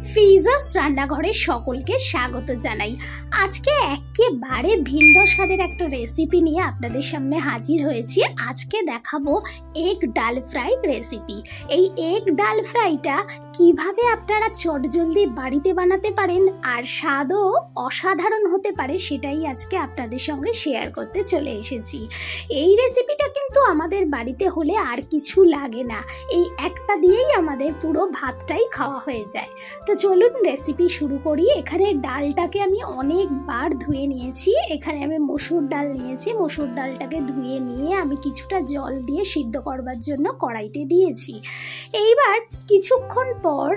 ফিজাস রান্নাঘরে সকলকে স্বাগত জানাই। আজকে একেবারে ভিন্ন স্বাদের একটা রেসিপি নিয়ে আপনাদের সামনে হাজির হয়েছি। আজকে দেখাবো এগ ডাল ফ্রাই রেসিপি। এই এগ ডাল ফ্রাইটা কিভাবে আপনারা চটজলদি বাড়িতে বানাতে পারেন আর স্বাদও অসাধারণ হতে পারে, সেটাই আজকে আপনাদের সঙ্গে শেয়ার করতে চলে এসেছি। এই রেসিপিটা কিন্তু আমাদের বাড়িতে হলে আর কিছু লাগে না, এই একটা দিয়েই আমাদের পুরো ভাতটাই খাওয়া হয়ে যায়। তো চলুন রেসিপি শুরু করি। এখানে ডালটাকে আমি অনেকবার ধুয়ে নিয়েছি। এখানে আমি মসুর ডাল নিয়েছি। মসুর ডালটাকে ধুয়ে নিয়ে আমি কিছুটা জল দিয়ে সিদ্ধ করবার জন্য কড়াইতে দিয়েছি। এইবার কিছুক্ষণ পর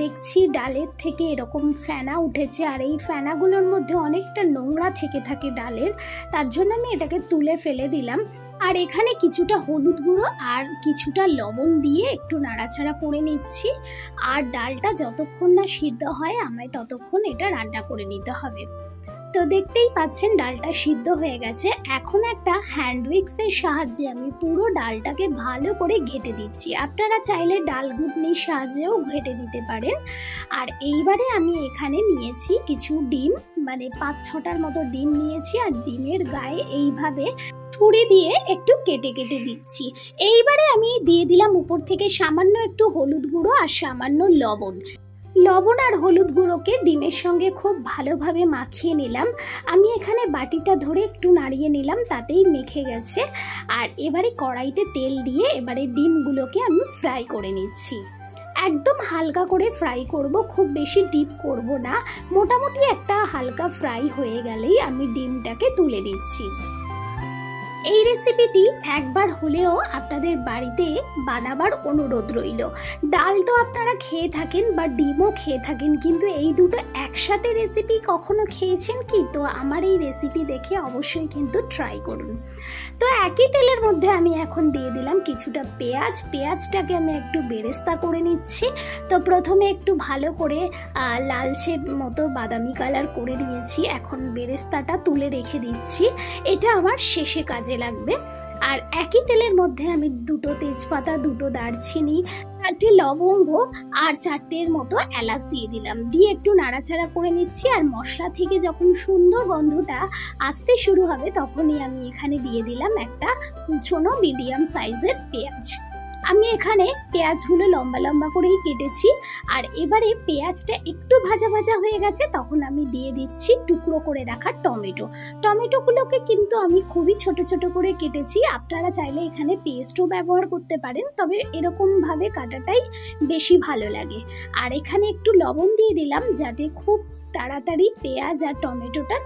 দেখছি ডালের থেকে এরকম ফেনা উঠেছে, আর এই ফেনাগুলোর মধ্যে অনেকটা নোংরা থেকে থাকে ডালের, তার জন্য আমি এটাকে তুলে ফেলে দিলাম। আর এখানে কিছুটা হলুদ গুঁড়ো আর কিছুটা লবণ দিয়ে একটু নাড়াচাড়া করে নিচ্ছি। আর ডালটা যতক্ষণ না সিদ্ধ হয় আমায় ততক্ষণ এটা রান্না করে নিতে হবে। তো দেখতেই পাচ্ছেন ডালটা সিদ্ধ হয়ে গেছে। এখন একটা হ্যান্ড উইক্সের সাহায্যে আমি পুরো ডালটাকে ভালো করে ঘেঁটে দিচ্ছি। আপনারা চাইলে ডাল ঘুটনির সাহায্যেও ঘেঁটে দিতে পারেন। আর এইবারে আমি এখানে নিয়েছি কিছু ডিম, মানে 5-6টার মতো ডিম নিয়েছি, আর ডিমের গায়ে এইভাবে ছুরি দিয়ে একটু কেটে কেটে দিচ্ছি। এইবারে আমি দিয়ে দিলাম উপর থেকে সামান্য একটু হলুদ গুঁড়ো আর সামান্য লবণ আর হলুদ গুঁড়োকে ডিমের সঙ্গে খুব ভালোভাবে মাখিয়ে নিলাম। আমি এখানে বাটিটা ধরে একটু নাড়িয়ে নিলাম, তাতেই মেখে গেছে। আর এবারে কড়াইতে তেল দিয়ে এবারে ডিমগুলোকে আমি ফ্রাই করে নিচ্ছি। একদম হালকা করে ফ্রাই করব, খুব বেশি ডিপ করব না। মোটামুটি একটা হালকা ফ্রাই হয়ে গেলেই আমি ডিমটাকে তুলে নিচ্ছি। এই রেসিপিটি একবার হলেও আপনাদের বাড়িতে বানাবার অনুরোধ রইল। ডাল তো আপনারা খেয়ে থাকেন বা ডিমও খেয়ে থাকেন, কিন্তু এই দুটো একসাথে রেসিপি কখনো খেয়েছেন কি? তো আমার এই রেসিপি দেখে অবশ্যই কিন্তু ট্রাই করুন। তো একই তেলের মধ্যে আমি এখন দিয়ে দিলাম কিছুটা পেঁয়াজটাকে আমি একটু বেরেস্তা করে নিচ্ছি। তো প্রথমে একটু ভালো করে লালচে মতো বাদামি কালার করে নিয়েছি। এখন বেরেস্তাটা তুলে রেখে দিচ্ছি, এটা আমার শেষে কাজে লাগবে। আর একই তেলের মধ্যে আমি 2টো তেজপাতা, 2টো দারচিনি, 4টে লবঙ্গ আর 4টের মতো এলাচ দিয়ে দিলাম। দিয়ে একটু নাড়াচাড়া করে নিচ্ছি। আর মশলা থেকে যখন সুন্দর গন্ধটা আসতে শুরু হবে তখনই আমি এখানে দিয়ে দিলাম একটা কুচনো মিডিয়াম সাইজের পেঁয়াজ। আমি এখানে পেঁয়াজগুলো লম্বা লম্বা করেই কেটেছি। আর এবারে পেঁয়াজটা একটু ভাজা ভাজা হয়ে গেছে, তখন আমি দিয়ে দিচ্ছি টুকরো করে রাখা টমেটোগুলোকে কিন্তু আমি খুবই ছোট ছোট করে কেটেছি। আপনারা চাইলে এখানে পেস্টও ব্যবহার করতে পারেন, তবে এরকমভাবে কাটাটাই বেশি ভালো লাগে। আর এখানে একটু লবণ দিয়ে দিলাম যাতে খুব তাড়াতাড়ি পেঁয়াজ আর টমেটোটা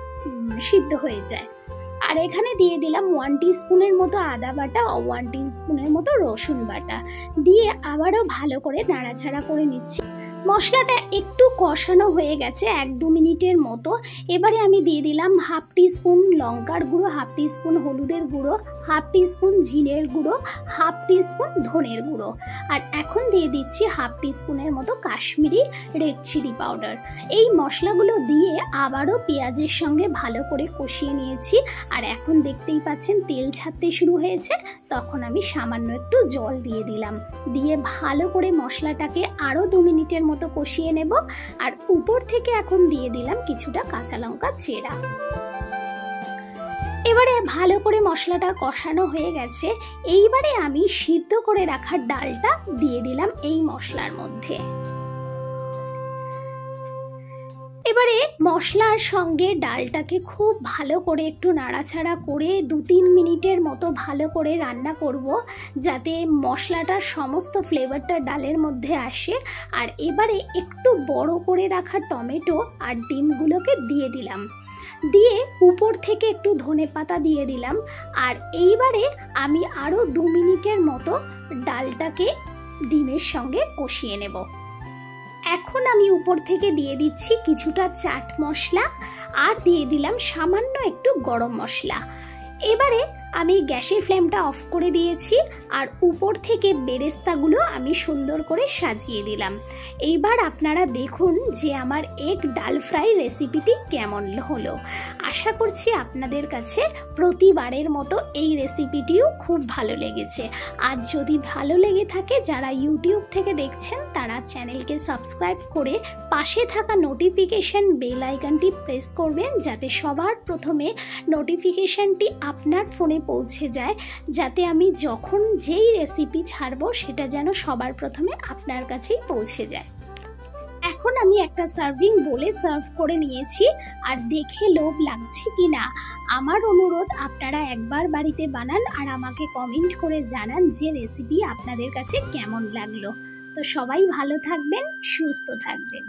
সিদ্ধ হয়ে যায়। আর এখানে দিয়ে দিলাম 1 টিস্পুনের মতো আদা বাটা ও 1 টিস্পুনের মতো রসুন বাটা, দিয়ে আবারও ভালো করে নাড়াচাড়া করে নিচ্ছি। মশলাটা একটু কষানো হয়ে গেছে 1-2 মিনিটের মতো। এবারে আমি দিয়ে দিলাম 1/2 টিস্পুন লঙ্কার গুঁড়ো, 1/2 টিস্পুন হলুদের গুঁড়ো, 1/2 টিস্পুন জিরের গুঁড়ো, 1/2 টিস্পুন ধনের গুঁড়ো। আর এখন দিয়ে দিচ্ছি 1/2 টিস্পুনের মতো কাশ্মীরি রেড চিলি পাউডার। এই মশলাগুলো দিয়ে আবারও পেঁয়াজের সঙ্গে ভালো করে কষিয়ে নিয়েছি। আর এখন দেখতেই পাচ্ছেন তেল ছাড়তে শুরু হয়েছে, তখন আমি সামান্য একটু জল দিয়ে দিলাম। দিয়ে ভালো করে মশলাটাকে আরও 2 মিনিটের মতো কষিয়ে নেব। আর উপর থেকে এখন দিয়ে দিলাম কিছুটা কাঁচা লঙ্কা চেরা। এবারে ভালো করে মশলাটা কষানো হয়ে গেছে। এইবারে আমি সিদ্ধ করে রাখা ডালটা দিয়ে দিলাম এই মশলার মধ্যে। এবারে মশলার সঙ্গে ডালটাকে খুব ভালো করে একটু নাড়াচাড়া করে 2-3 মিনিটের মতো ভালো করে রান্না করব, যাতে মশলাটার সমস্ত ফ্লেভারটা ডালের মধ্যে আসে। আর এবারে একটু বড় করে রাখা টমেটো আর ডিমগুলোকে দিয়ে দিলাম, দিয়ে উপর থেকে একটু ধনেপাতা দিয়ে দিলাম। আর এইবারে আমি আরও 2 মিনিটের মতো ডালটাকে ডিমের সঙ্গে কষিয়ে নেব। এখন আমি উপর থেকে দিয়ে দিচ্ছি কিছুটা চাট মশলা আর দিয়ে দিলাম সামান্য একটু গরম মশলা। এবারে আমি গ্যাসের ফ্লেমটা অফ করে দিয়েছি আর উপর থেকে বেরেস্তাগুলো আমি সুন্দর করে সাজিয়ে দিলাম। এইবার আপনারা দেখুন যে আমার এগ ডাল ফ্রাই রেসিপিটি কেমন হলো। আশা করছি আপনাদের কাছে প্রতিবারের মতো এই রেসিপিটিও খুব ভালো লেগেছে। আর যদি ভালো লেগে থাকে, যারা ইউটিউব থেকে দেখছেন তারা চ্যানেলকে সাবস্ক্রাইব করে পাশে থাকা নোটিফিকেশন বেল আইকনটি প্রেস করবেন, যাতে সবার প্রথমে নোটিফিকেশনটি আপনার ফোনে পৌঁছে যায়, যাতে আমি যখন যেই রেসিপি ছাড়বো সেটা যেন সবার প্রথমে আপনার কাছেই পৌঁছে যায়। এখন আমি একটা সার্ভিং বলে সার্ভ করে নিয়েছি, আর দেখে লোভ লাগছে কিনা আমার অনুরোধ আপনারা একবার বাড়িতে বানান আর আমাকে কমেন্ট করে জানান যে রেসিপি আপনাদের কাছে কেমন লাগলো। তো সবাই ভালো থাকবেন, সুস্থ থাকবেন।